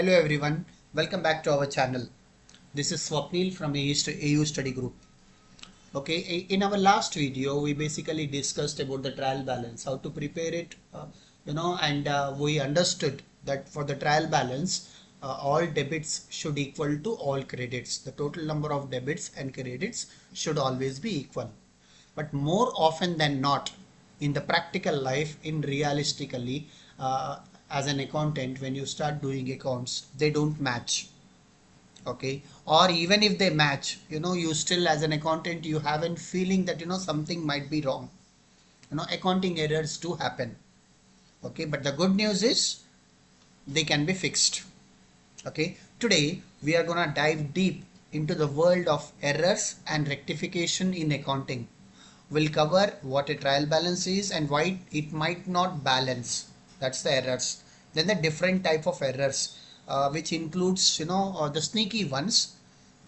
Hello everyone, welcome back to our channel. This is Swapnil from AU Study Group. Okay, in our last video, we basically discussed about the trial balance, how to prepare it, and we understood that for the trial balance, all debits should equal to all credits. The total number of debits and credits should always be equal. But more often than not, in the practical life, in realistically, as an accountant, when you start doing accounts, they don't match. Okay, or even if they match, you still as an accountant, you have a feeling that something might be wrong. Accounting errors do happen. Okay, but the good news is they can be fixed. Okay, today we are gonna dive deep into the world of errors and rectification in accounting. We'll cover what a trial balance is and why it might not balance. That's the errors. Then the different type of errors, which includes the sneaky ones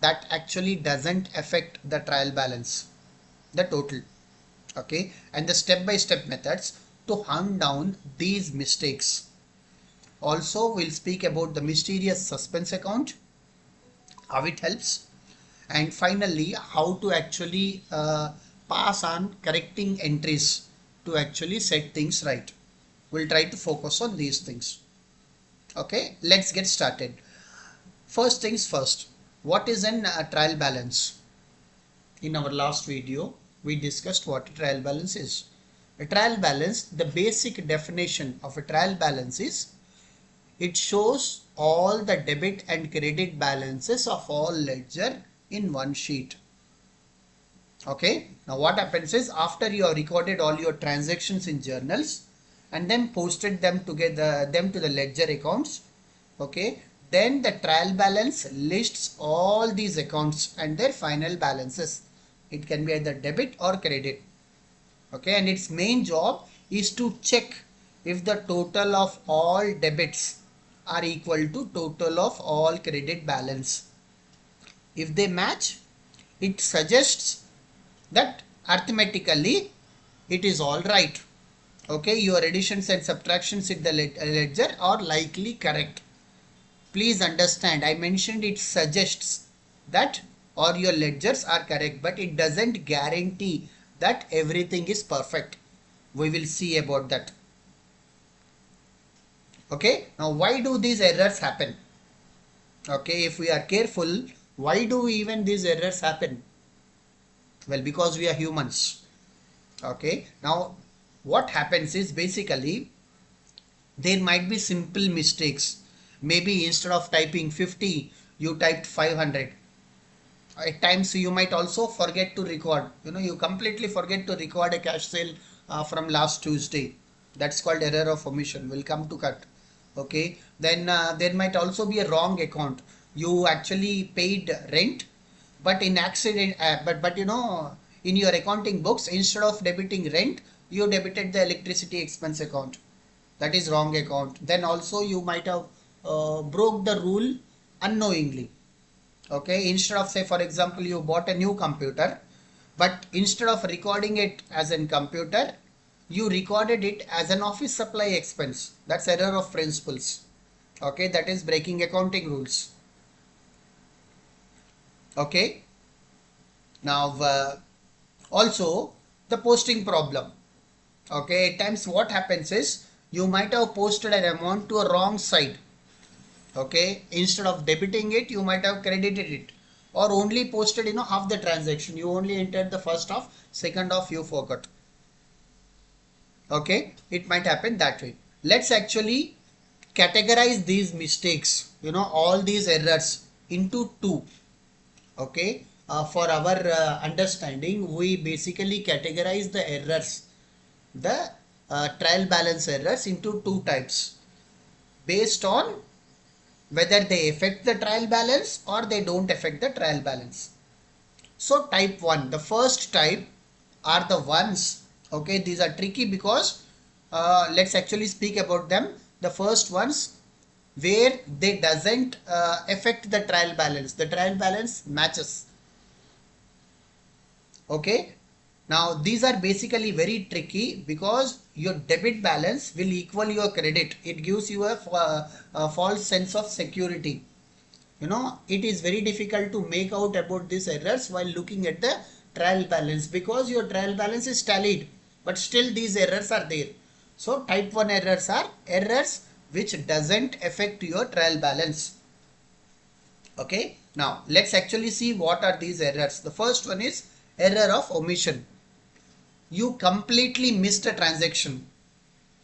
that actually doesn't affect the trial balance, the total. Okay, and the step-by-step methods to hunt down these mistakes. Also, we'll speak about the mysterious suspense account, how it helps, and finally how to actually pass on correcting entries to actually set things right. We'll try to focus on these things. Okay, let's get started. First things first, what is an trial balance? In our last video, we discussed what a trial balance is. A trial balance, the basic definition of a trial balance is it shows all the debit and credit balances of all ledger in one sheet. Okay, now what happens is after you have recorded all your transactions in journals and then posted them to the ledger accounts, okay, then the trial balance lists all these accounts and their final balances. It can be either debit or credit. Okay, and its main job is to check if the total of all debits are equal to total of all credit balance. If they match, it suggests that arithmetically it is all right. Okay, your additions and subtractions in the ledger are likely correct. Please understand, I mentioned it suggests that or your ledgers are correct, but it doesn't guarantee that everything is perfect. We will see about that. Okay, now why do these errors happen? Okay, if we are careful, why do even these errors happen? Well, because we are humans. Okay, now what happens is basically there might be simple mistakes. Maybe instead of typing 50, you typed 500. At times you might also forget to record. You completely forget to record a cash sale from last Tuesday. That's called error of omission. We'll come to cut. Okay, then there might also be a wrong account. You actually paid rent, but in accident, in your accounting books, instead of debiting rent, you debited the electricity expense account. That is wrong account. Then also you might have broke the rule unknowingly. Okay, instead of, say for example, you bought a new computer, but instead of recording it as a computer, you recorded it as an office supply expense. That's error of principles. Okay, that is breaking accounting rules. Okay, now also the posting problem. Okay, at times what happens is you might have posted an amount to a wrong side. Okay, instead of debiting it, you might have credited it, or only posted half the transaction. You only entered the first half, second half you forgot. Okay, it might happen that way. Let's actually categorize these mistakes, all these errors into two. Okay, for our understanding, we basically categorize the errors, the trial balance errors, into two types based on whether they affect the trial balance or they don't affect the trial balance. So type 1, the first type are the ones. Okay, these are tricky because let's actually speak about them. The first ones where they doesn't affect the trial balance. The trial balance matches. Okay, Now these are basically very tricky because your debit balance will equal your credit. It gives you a false sense of security. You know, it is very difficult to make out about these errors while looking at the trial balance, because your trial balance is tallied, but still these errors are there. So type 1 errors are errors which doesn't affect your trial balance. Okay, now let's actually see what are these errors. The first one is error of omission. You completely missed a transaction.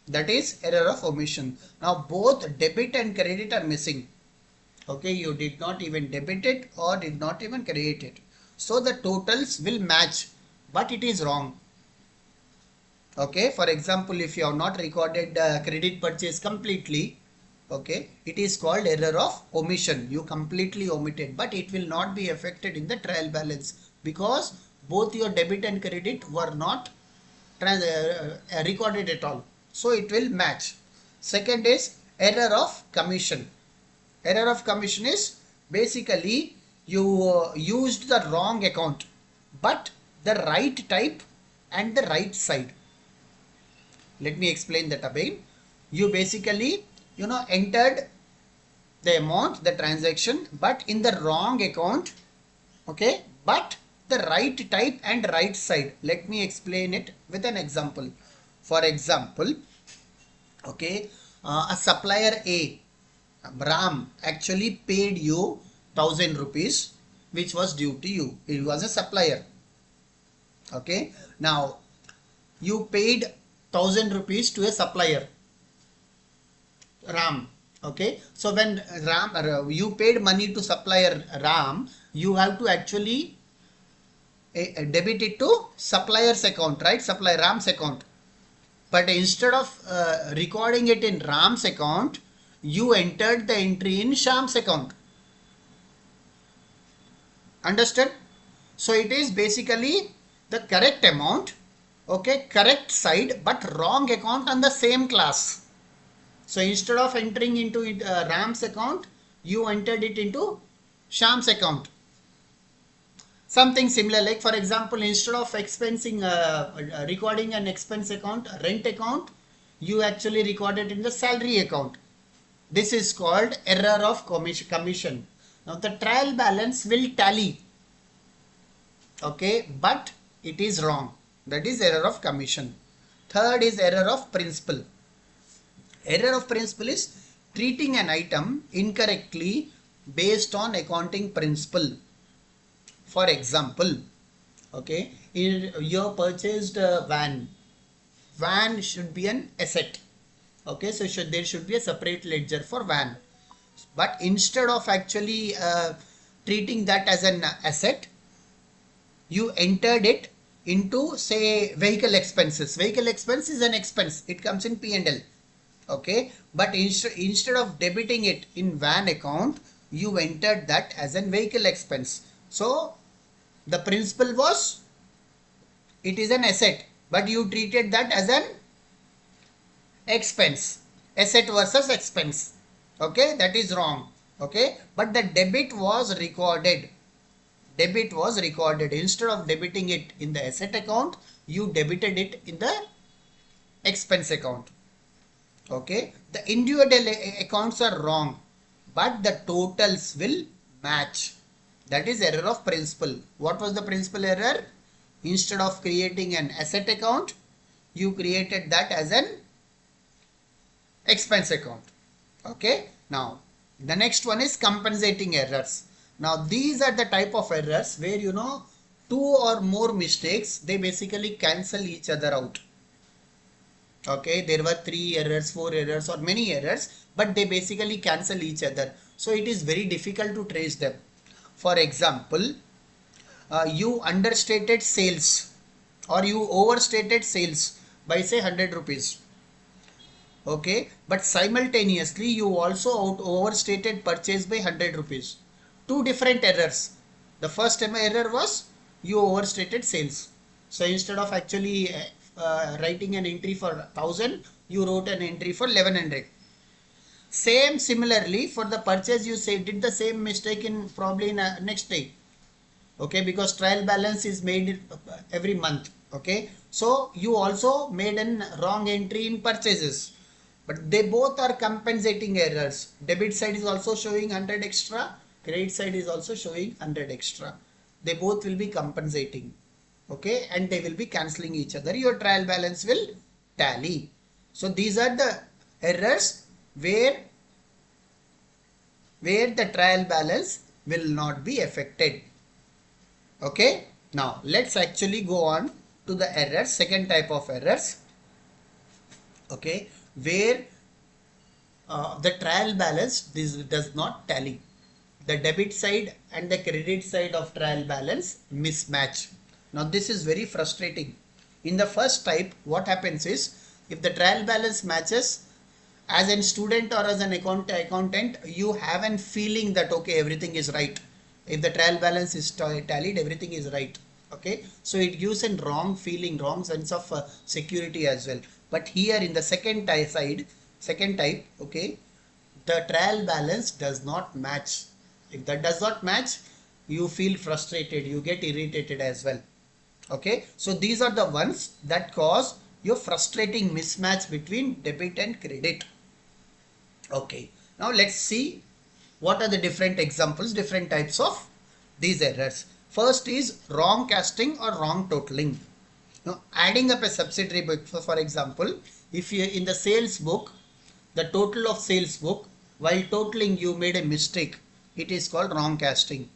That is error of omission. Now both debit and credit are missing. Okay, you did not even debit it or did not even credit it. So the totals will match, but it is wrong. Okay, for example, if you have not recorded credit purchase completely, okay, it is called error of omission. You completely omitted, but it will not be affected in the trial balance because both your debit and credit were not recorded at all. So it will match. Second is error of commission. Error of commission is basically you used the wrong account but the right type and the right side. Let me explain that again. You basically entered the amount, the transaction, but in the wrong account, okay, but the right type and right side. Let me explain it with an example. For example, okay, a supplier A, Ram, actually paid you 1000 rupees which was due to you. It was a supplier. Okay, now you paid 1000 rupees to a supplier Ram. Okay, so when you paid money to supplier Ram, you have to actually debit it to supplier's account, right? Supplier Ram's account. But instead of recording it in Ram's account, you entered the entry in Sham's account. Understood? So it is basically the correct amount, okay, correct side, but wrong account on the same class. So instead of entering into Ram's account, you entered it into Sham's account. Something similar, like for example, instead of expensing, recording an expense account, rent account, you actually recorded in the salary account. This is called error of commission. Now the trial balance will tally, okay, but it is wrong. That is error of commission. Third is error of principle. Error of principle is treating an item incorrectly based on accounting principle. For example, okay, you purchased a van. Van should be an asset. Okay, so there should be a separate ledger for van. But instead of actually treating that as an asset, you entered it into, say, vehicle expenses. Vehicle expense is an expense. It comes in P&L. Okay, but instead of debiting it in van account, you entered that as an vehicle expense. So the principle was, it is an asset, but you treated that as an expense. Asset versus expense. Okay, that is wrong. Okay, but the debit was recorded. Debit was recorded. Instead of debiting it in the asset account, you debited it in the expense account. Okay, the individual accounts are wrong, but the totals will match. That is error of principle. What was the principal error? Instead of creating an asset account, you created that as an expense account. Okay, now the next one is compensating errors. Now these are the type of errors where two or more mistakes, they basically cancel each other out. Okay, there were 3 errors, 4 errors or many errors, but they basically cancel each other. So it is very difficult to trace them. For example, you understated sales or you overstated sales by say 100 rupees. Okay, but simultaneously you also overstated purchase by 100 rupees. 2 different errors. The first error was you overstated sales. So instead of actually writing an entry for 1000, you wrote an entry for 1100. Similarly for the purchase, you did the same mistake in probably in next day. okay, because trial balance is made every month. Okay, so you also made an wrong entry in purchases, but they both are compensating errors. Debit side is also showing 100 extra, credit side is also showing 100 extra. They both will be compensating, okay, and they will be cancelling each other. Your trial balance will tally. So these are the errors where the trial balance will not be affected. Okay, now let's actually go on to the errors, second type of errors, okay, where the trial balance does not tally. The debit side and the credit side of trial balance mismatch. Now this is very frustrating. In the first type, what happens is, if the trial balance matches, as a student or as an accountant, you have a feeling that okay, everything is right. If the trial balance is tallied, everything is right. Okay, so it gives a wrong feeling, wrong sense of security as well. But here in the second type, okay, the trial balance does not match. If that does not match, you feel frustrated, you get irritated as well. Okay, so these are the ones that cause your frustrating mismatch between debit and credit. Okay, now let's see what are the different examples, different types of these errors. First is wrong casting or wrong totaling. Now adding up a subsidiary book, for example, if you in the sales book, the total of sales book, while totaling you made a mistake, it is called wrong casting.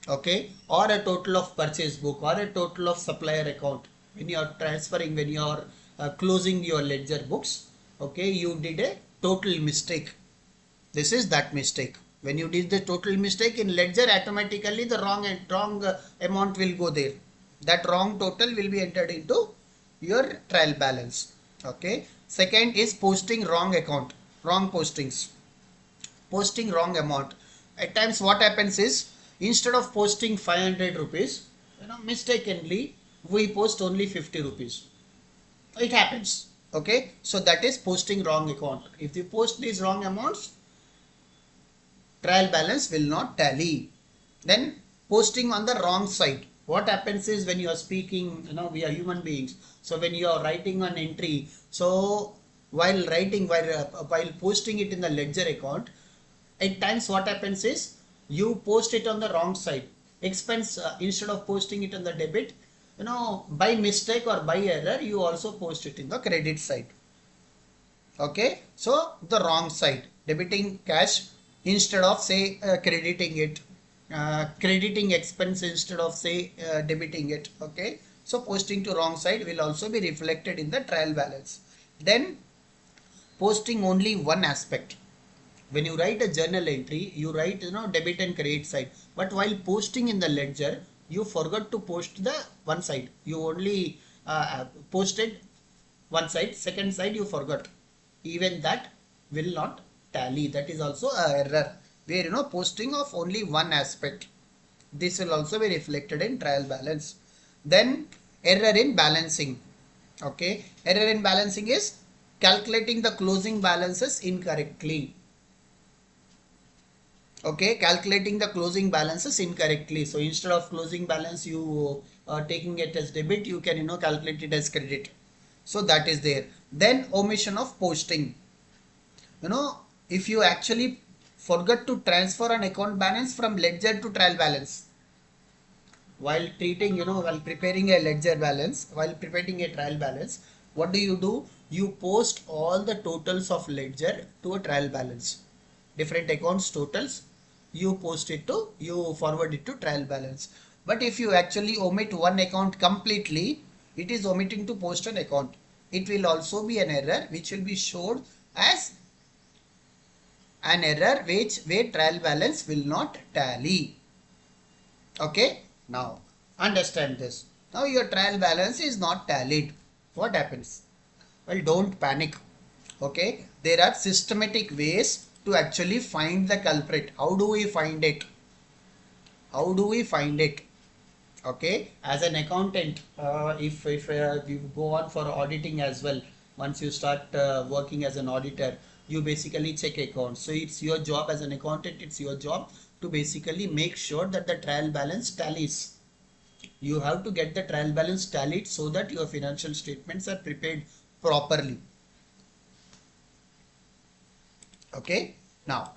Okay, or a total of purchase book or a total of supplier account. When you are transferring, when you are closing your ledger books, okay, you did a total mistake. This is that mistake. When you did the total mistake in ledger, automatically the wrong amount will go there. That wrong total will be entered into your trial balance. Okay. Second is posting wrong account, wrong postings, posting wrong amount. At times what happens is, instead of posting 500 rupees, mistakenly we post only 50 rupees. It happens. Okay, so that is posting wrong account. If you post these wrong amounts, trial balance will not tally. Then posting on the wrong side. What happens is, when you are speaking, we are human beings. So when you are writing an entry, so while posting it in the ledger account, at times what happens is, you post it on the wrong side. Expense, instead of posting it on the debit, by mistake or by error, you also post it in the credit side. Okay, so the wrong side, debiting cash instead of say crediting it, crediting expense instead of say debiting it. Okay, so posting to wrong side will also be reflected in the trial balance. Then posting only one aspect. When you write a journal entry, you write debit and credit side, but while posting in the ledger, you forgot to post the one side. You only posted one side, second side you forgot. Even that will not tally. That is also an error, where posting of only one aspect. This will also be reflected in trial balance. Then error in balancing. Okay, error in balancing is calculating the closing balances incorrectly. Okay, calculating the closing balances incorrectly. So instead of closing balance, you are taking it as debit, you can calculate it as credit. So that is there. Then omission of posting. If you actually forget to transfer an account balance from ledger to trial balance, while treating, while preparing a ledger balance, while preparing a trial balance, what do? You post all the totals of ledger to a trial balance. Different accounts totals, you forward it to trial balance. But if you actually omit one account completely, it is omitting to post an account. It will also be an error which will be showed as an error where trial balance will not tally. Okay, now understand this. Now your trial balance is not tallied. What happens? Well, don't panic. Okay, there are systematic ways to actually find the culprit. How do we find it? How do we find it? Okay, as an accountant, if you go on for auditing as well, once you start working as an auditor, you basically check accounts. So it's your job as an accountant, it's your job to basically make sure that the trial balance tallies. You have to get the trial balance tallied so that your financial statements are prepared properly. Okay, now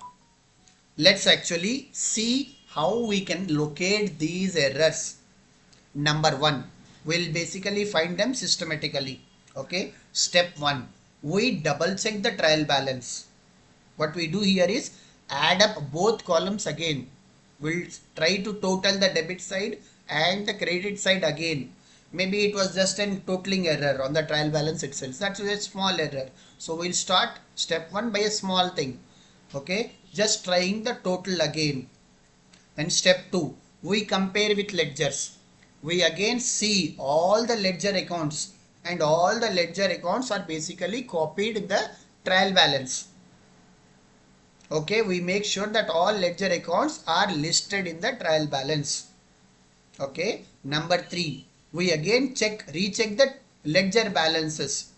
let's actually see how we can locate these errors. Number one, we'll basically find them systematically. Okay, step one, we double check the trial balance. What we do here is add up both columns again. We'll try to total the debit side and the credit side again. Maybe it was just a totaling error on the trial balance itself. That's a small error. So we'll start step one by a small thing. Okay, just trying the total again. And step two, we compare with ledgers. We again see all the ledger accounts, and all the ledger accounts are basically copied in the trial balance. Okay, we make sure that all ledger accounts are listed in the trial balance. Okay, number three, we again recheck the ledger balances.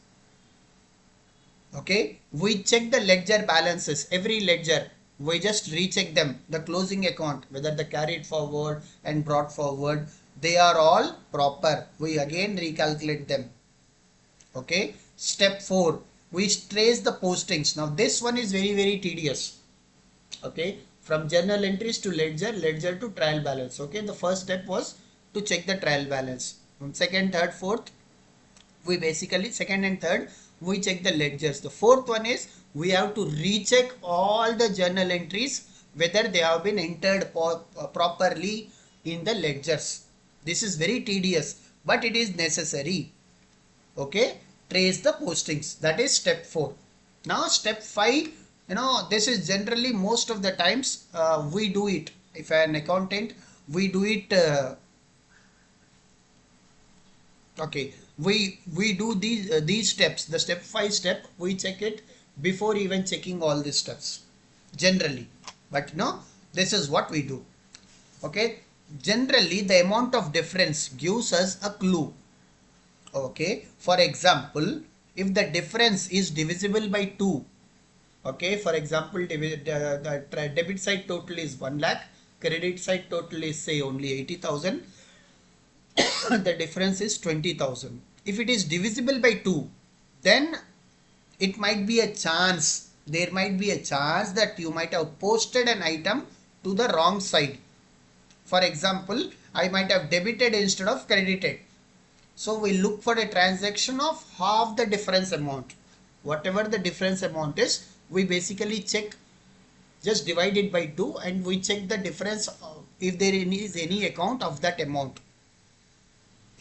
Okay, we check the ledger balances, every ledger. We just recheck them, the closing account, whether the carried forward and brought forward, they are all proper. We again recalculate them. Okay, step four, we trace the postings. Now this one is very tedious. Okay, from journal entries to ledger to trial balance. Okay, the first step was to check the trial balance. From second, third, fourth, we basically second and third we check the ledgers. The fourth one is we have to recheck all the journal entries whether they have been entered properly in the ledgers. This is very tedious, but it is necessary. Okay, trace the postings. That is step 4. Now step 5, this is generally most of the times we do it. If I am an accountant, we do it. Okay, we do these steps. The step 5 step, we check it before even checking all these steps generally. But this is what we do. Okay, generally the amount of difference gives us a clue. Okay, for example, if the difference is divisible by 2, okay, for example, the debit side total is 1 lakh, credit side total is say only 80,000, the difference is 20,000. If it is divisible by 2, then it might be a chance, there might be a chance that you might have posted an item to the wrong side. For example, I might have debited instead of credited. So we look for a transaction of half the difference amount. Whatever the difference amount is, we basically check, just divide it by 2 and we check the difference if there is any account of that amount.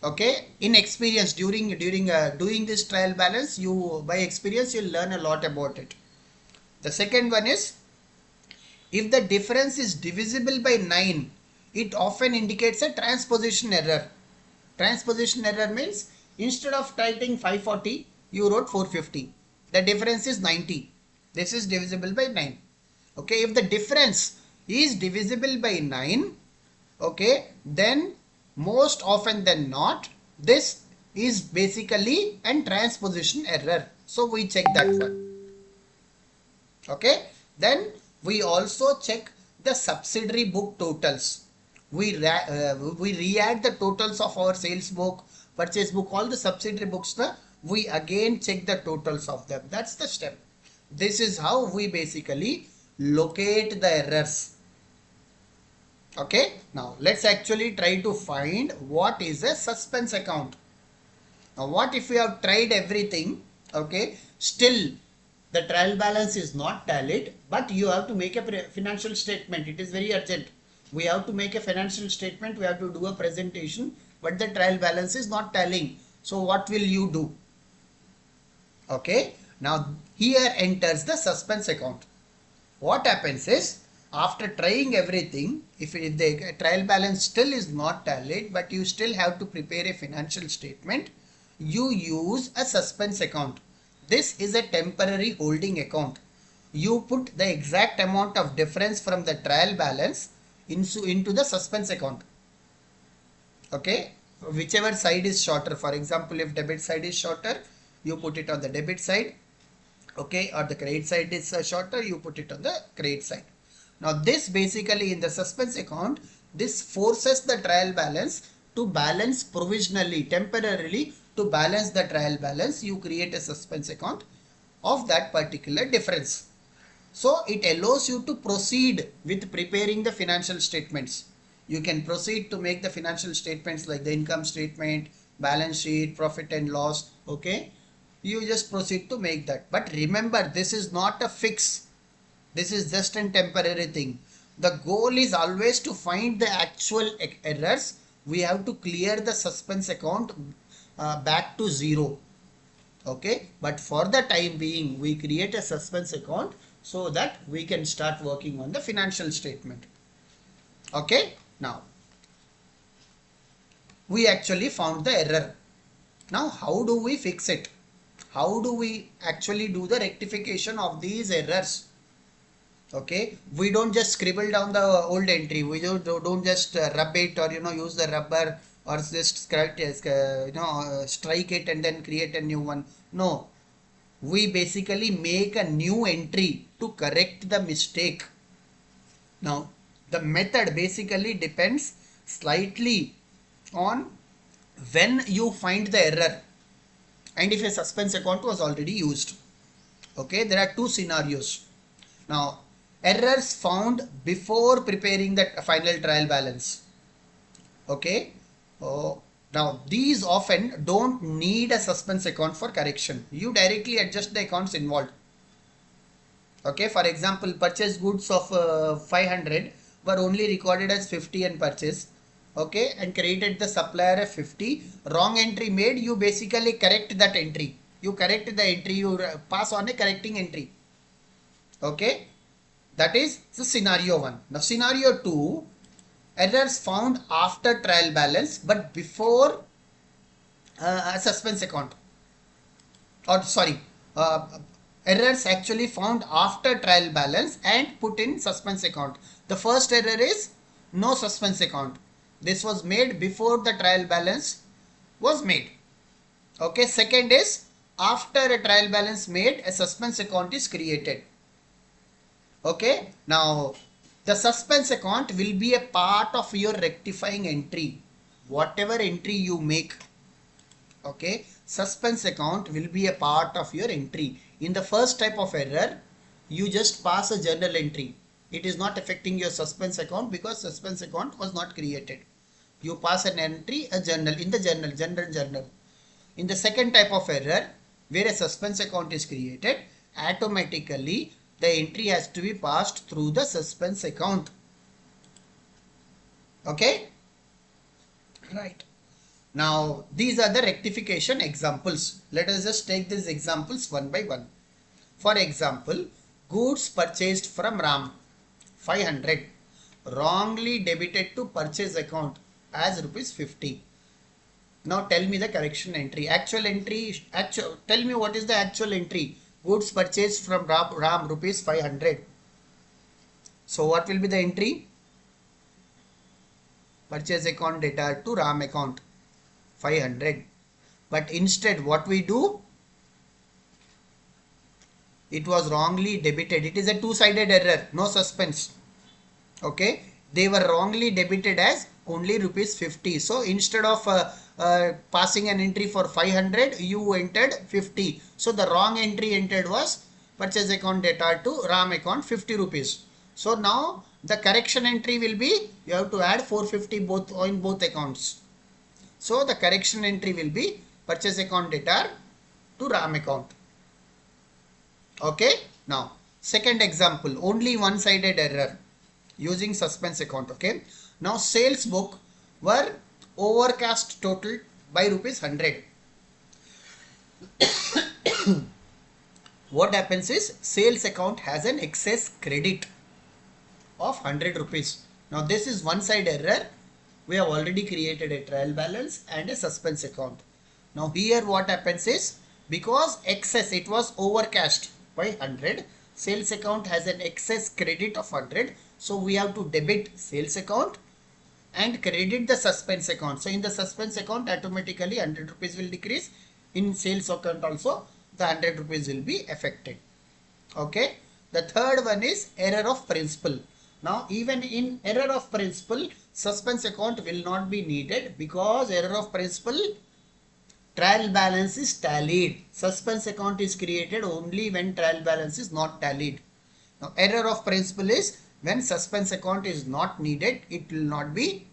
Okay, in experience, during doing this trial balance, by experience you'll learn a lot about it. The second one is, if the difference is divisible by 9, it often indicates a transposition error. Transposition error means instead of typing 540, you wrote 450. The difference is 90. This is divisible by 9. Okay, if the difference is divisible by 9, okay, then most often than not, this is basically a transposition error. So we check that one. Okay, then we also check the subsidiary book totals. We re-add the totals of our sales book, purchase book, all the subsidiary books. We again check the totals of them. That's the step. This is how we basically locate the errors. Okay, now let's actually try to find what is a suspense account. Now what if we have tried everything, okay, still the trial balance is not tallied, but you have to make a financial statement. It is very urgent. We have to make a financial statement, we have to do a presentation, but the trial balance is not tallying. So what will you do? Okay, now here enters the suspense account. What happens is, after trying everything, if the trial balance still is not tallied, but you still have to prepare a financial statement, you use a suspense account. This is a temporary holding account. You put the exact amount of difference from the trial balance into the suspense account. Okay, whichever side is shorter. For example, if debit side is shorter, you put it on the debit side. Okay, or the credit side is shorter, you put it on the credit side. Now this basically in the suspense account, this forces the trial balance to balance provisionally, temporarily to balance the trial balance. You create a suspense account of that particular difference. So it allows you to proceed with preparing the financial statements. You can proceed to make the financial statements like the income statement, balance sheet, profit and loss. Okay. You just proceed to make that. But remember, this is not a fix. This is just a temporary thing. The goal is always to find the actual errors. We have to clear the suspense account back to zero. Okay. But for the time being, we create a suspense account so that we can start working on the financial statement. Okay. Now, we actually found the error. Now, how do we fix it? How do we actually do the rectification of these errors? Okay, we don't just scribble down the old entry. We don't just rub it or use the rubber or just strike it and then create a new one. No, we basically make a new entry to correct the mistake. Now, the method basically depends slightly on when you find the error and if a suspense account was already used. Okay, there are two scenarios. Now, errors found before preparing the final trial balance. Okay. Now, these often don't need a suspense account for correction. You directly adjust the accounts involved. Okay. For example, purchase goods of 500 were only recorded as 50 and purchase. Okay. And credited the supplier a 50. Wrong entry made. You basically correct that entry. You correct the entry. You pass on a correcting entry. Okay. That is the scenario 1. Now scenario 2, errors found after trial balance but before a suspense account. Or sorry, errors actually found after trial balance and put in suspense account. The first error is no suspense account. This was made before the trial balance was made. Okay. Second is after a trial balance made, a suspense account is created. Okay. Now, the suspense account will be a part of your rectifying entry. Whatever entry you make, okay, suspense account will be a part of your entry. In the first type of error, you just pass a journal entry. It is not affecting your suspense account because suspense account was not created. You pass an entry, a journal, in the general journal. In the second type of error, where a suspense account is created, automatically the entry has to be passed through the suspense account. Okay. Right. Now, these are the rectification examples. Let us just take these examples one by one. For example, goods purchased from Ram, 500, wrongly debited to purchase account as rupees 50. Now tell me the correction entry. Tell me what is the actual entry. Goods purchased from Ram rupees 500. So what will be the entry? Purchase account data to Ram account 500. But instead what we do? It was wrongly debited. It is a two-sided error. No suspense. Okay. They were wrongly debited as only rupees 50. So instead of passing an entry for 500, you entered 50. So the wrong entry entered was purchase account data to Ram account 50 rupees. So now the correction entry will be, you have to add 450 in both accounts. So the correction entry will be purchase account data to Ram account. Okay. Now second example, only one-sided error using suspense account. Okay. Now sales book were overcast total by rupees 100. What happens is sales account has an excess credit of 100 rupees. Now this is one side error. We have already created a trial balance and a suspense account. Now here what happens is, because excess, it was overcast by 100, sales account has an excess credit of 100. So we have to debit sales account and credit the suspense account. So in the suspense account, automatically 100 rupees will decrease. In sales account also, the 100 rupees will be affected. Okay. The third one is error of principal. Now even in error of principle, suspense account will not be needed because error of principle, trial balance is tallied. Suspense account is created only when trial balance is not tallied. Now error of principle is when suspense account is not needed, it will not be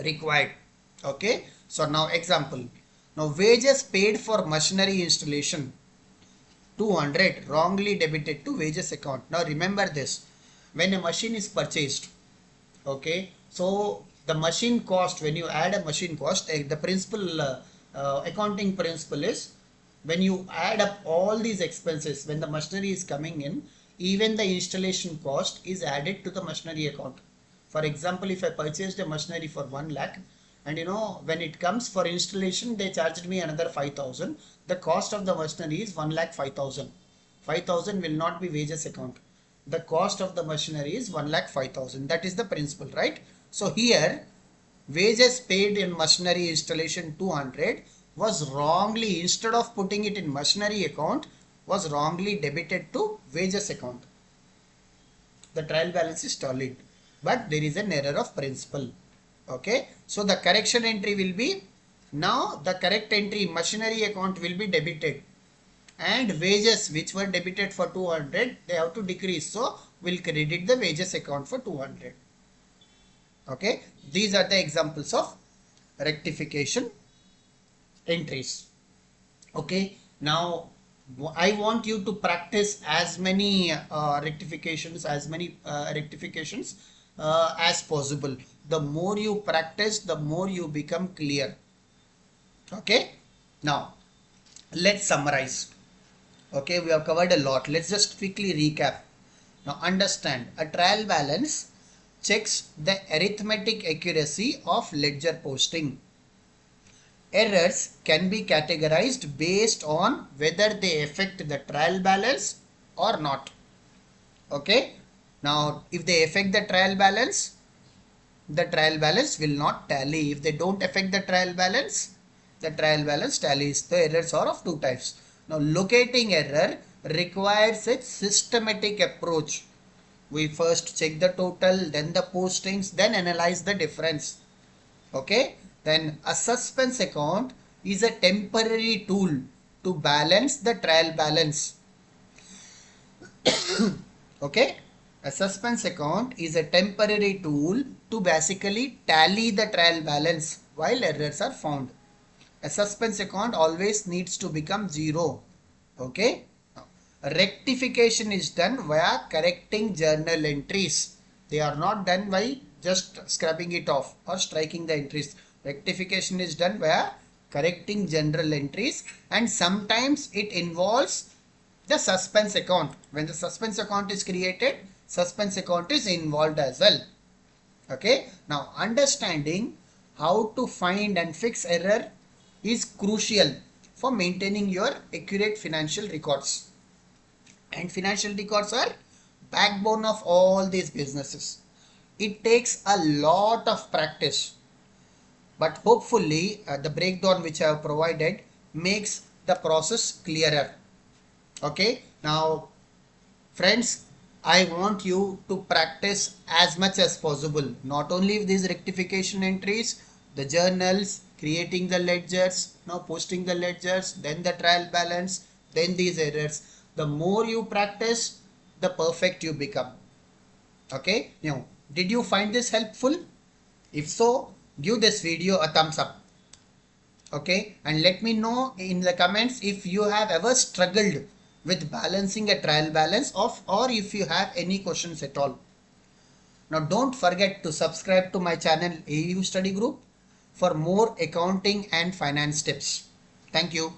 required. Okay. So now example. Now wages paid for machinery installation 200 wrongly debited to wages account. Now remember this, when a machine is purchased, okay, so the machine cost, when you add a machine cost, the principle accounting principle is when you add up all these expenses, when the machinery is coming in, even the installation cost is added to the machinery account. For example, if I purchased a machinery for 1 lakh, and when it comes for installation, they charged me another 5,000. The cost of the machinery is 1,05,000. 5,000 will not be wages account. The cost of the machinery is 1,05,000. That is the principle, right? So here, wages paid in machinery installation 200 was wrongly, instead of putting it in machinery account, was wrongly debited to wages account. The trial balance is tallied, but there is an error of principle. Okay, so the correction entry will be, now the correct entry machinery account will be debited, and wages which were debited for 200, they have to decrease, so we'll credit the wages account for 200. Okay, these are the examples of rectification entries. Okay, now I want you to practice as many rectifications as possible. The more you practice, the more you become clear. Okay, now let's summarize. Okay, we have covered a lot. Let's just quickly recap. Now understand, a trial balance checks the arithmetic accuracy of ledger posting. Errors can be categorized based on whether they affect the trial balance or not. Okay, now if they affect the trial balance will not tally. If they don't affect the trial balance tallies. The errors are of two types. Now locating error requires a systematic approach. We first check the total, then the postings, then analyze the difference. Okay, then a suspense account is a temporary tool to balance the trial balance. Okay, a suspense account is a temporary tool to basically tally the trial balance while errors are found. A suspense account always needs to become zero. Okay, rectification is done via correcting journal entries. They are not done by just scrubbing it off or striking the entries. Rectification is done via correcting general entries, and sometimes it involves the suspense account. When the suspense account is created, suspense account is involved as well. Okay, now understanding how to find and fix error is crucial for maintaining your accurate financial records. And financial records are backbone of all these businesses. It takes a lot of practice, but hopefully the breakdown which I have provided makes the process clearer. Okay, now friends, I want you to practice as much as possible. Not only these rectification entries, the journals, creating the ledgers, now posting the ledgers, then the trial balance, then these errors. The more you practice, the perfect you become. Okay, now did you find this helpful? If so, give this video a thumbs up. Okay, and let me know in the comments if you have ever struggled with balancing a trial balance or if you have any questions at all. Now don't forget to subscribe to my channel AU Study Group for more accounting and finance tips. Thank you.